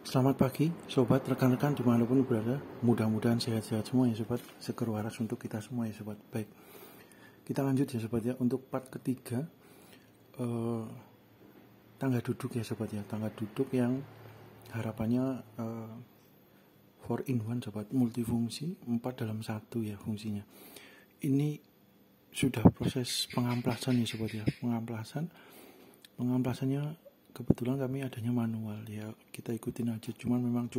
Selamat pagi, sobat, rekan-rekan dimanapun berada. Mudah-mudahan sehat-sehat semua ya sobat. Seger waras untuk kita semua ya sobat. Baik, kita lanjut ya sobat ya. Untuk part ketiga, tangga duduk ya sobat ya. Tangga duduk yang harapannya 4-in-1 sobat. Multifungsi, 4 dalam 1 ya fungsinya. Ini sudah proses pengamplasan ya sobat ya. Pengamplasannya kebetulan kami adanya manual ya, kita ikutin aja. Cuman memang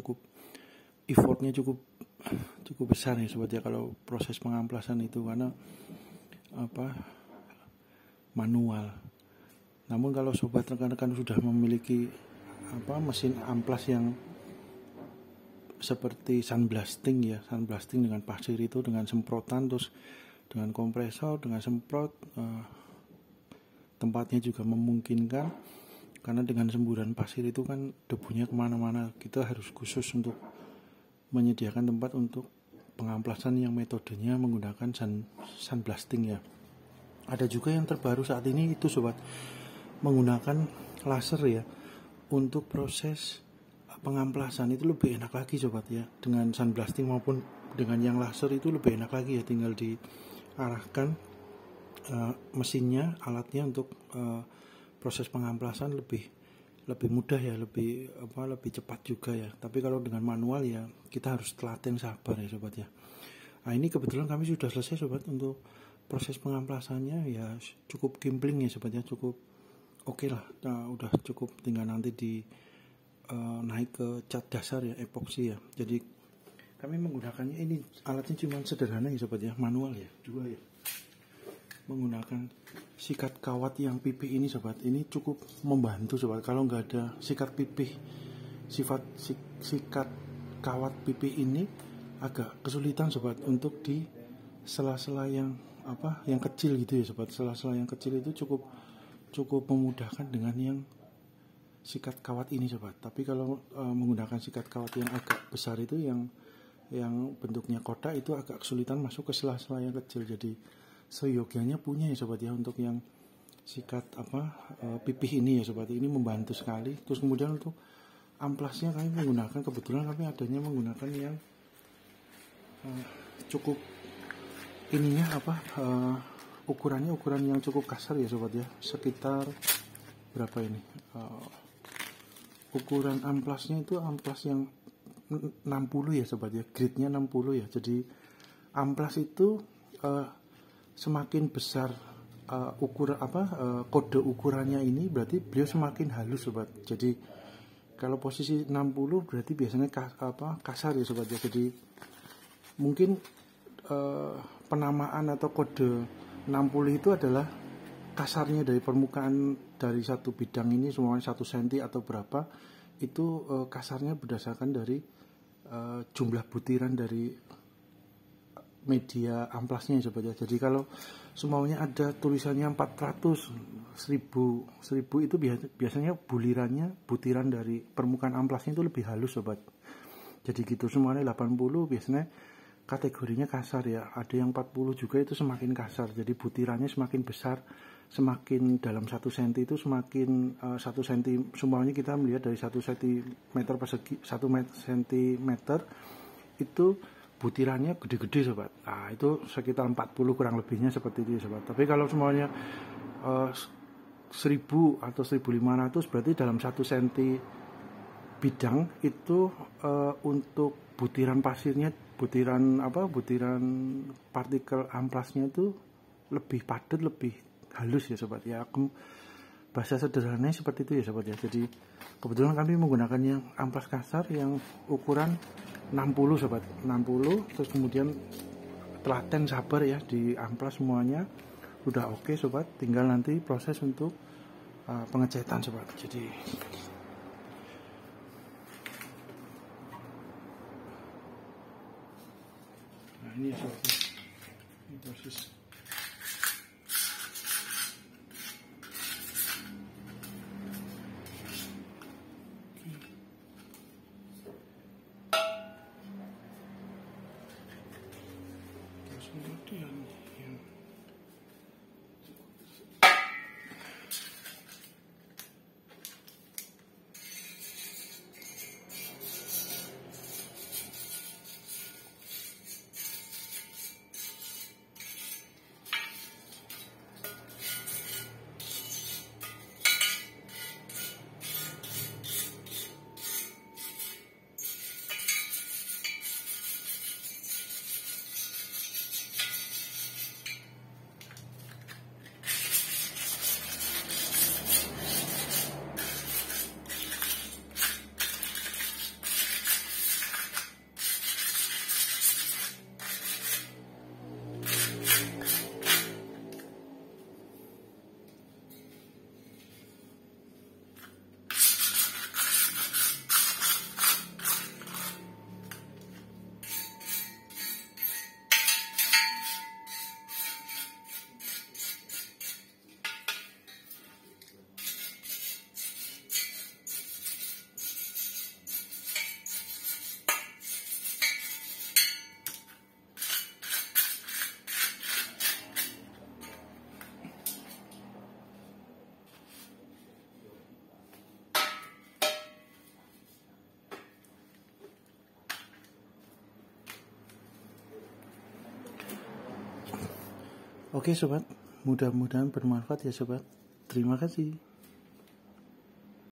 effortnya cukup besar ya sobat ya kalau proses pengamplasan itu, karena manual. Namun kalau sobat rekan-rekan sudah memiliki mesin amplas yang seperti sandblasting dengan pasir itu, dengan semprotan, terus dengan kompresor, dengan semprot, tempatnya juga memungkinkan. Karena dengan semburan pasir itu kan debunya kemana-mana, kita harus khusus untuk menyediakan tempat untuk pengamplasan yang metodenya menggunakan sandblasting ya. Ada juga yang terbaru saat ini itu sobat, menggunakan laser ya. Untuk proses pengamplasan itu lebih enak lagi sobat ya, dengan sandblasting maupun dengan yang laser itu lebih enak lagi ya. Tinggal diarahkan mesinnya, alatnya untuk proses pengamplasan lebih mudah ya, lebih cepat juga ya. Tapi kalau dengan manual ya kita harus telaten sabar ya sobat ya. Nah ini kebetulan kami sudah selesai sobat untuk proses pengamplasannya ya, cukup gimpling ya sobat ya, cukup oke lah. Nah, udah cukup, tinggal nanti naik ke cat dasar ya, epoksi ya. Jadi kami menggunakannya, ini alatnya cuma sederhana ya sobat ya, manual ya, juga ya, menggunakan sikat kawat yang pipih ini sobat. Ini cukup membantu sobat. Kalau nggak ada sikat pipih, sikat kawat pipih ini agak kesulitan sobat untuk di sela-sela yang kecil gitu ya sobat. Sela-sela yang kecil itu cukup memudahkan dengan yang sikat kawat ini sobat. Tapi kalau menggunakan sikat kawat yang agak besar itu, yang bentuknya kotak, itu agak kesulitan masuk ke sela-sela yang kecil. Jadi seyogianya punya ya sobat ya untuk yang sikat pipih ini ya sobat. Ini membantu sekali. Terus kemudian untuk amplasnya kami menggunakan, kebetulan kami adanya menggunakan yang cukup ininya ukuran yang cukup kasar ya sobat ya. Sekitar berapa ini, ukuran amplasnya itu amplas yang 60 ya sobat ya, grade-nya 60 ya. Jadi amplas itu semakin besar kode ukurannya ini, berarti beliau semakin halus sobat. Jadi kalau posisi 60 berarti biasanya kasar ya sobat ya. Jadi mungkin penamaan atau kode 60 itu adalah kasarnya dari permukaan dari satu bidang ini, semuanya 1 cm atau berapa, itu kasarnya berdasarkan dari jumlah butiran dari media amplasnya ya sobat ya. Jadi kalau semuanya ada tulisannya 400, 1000 itu biasanya butiran dari permukaan amplasnya itu lebih halus sobat. Jadi gitu, semuanya 80 biasanya kategorinya kasar ya. Ada yang 40 juga, itu semakin kasar. Jadi butirannya semakin besar, semakin dalam 1 cm itu semakin 1 cm, semuanya kita melihat dari 1 cm persegi, 1 cm itu butirannya gede-gede sobat. Nah itu sekitar 40 kurang lebihnya seperti itu sobat. Tapi kalau semuanya 1000 atau 1500 berarti dalam 1 cm bidang itu untuk butiran pasirnya, butiran partikel amplasnya itu lebih padat, lebih halus ya sobat ya. Bahasa sederhananya seperti itu ya sobat ya. Jadi kebetulan kami menggunakan yang amplas kasar yang ukuran 60 sobat, 60. Terus kemudian telaten sabar ya, di amplas semuanya udah oke sobat. Tinggal nanti proses untuk pengecetan sobat. Jadi nah ini ya sobat, ini proses. Kemudian Oke sobat, mudah-mudahan bermanfaat ya sobat. Terima kasih.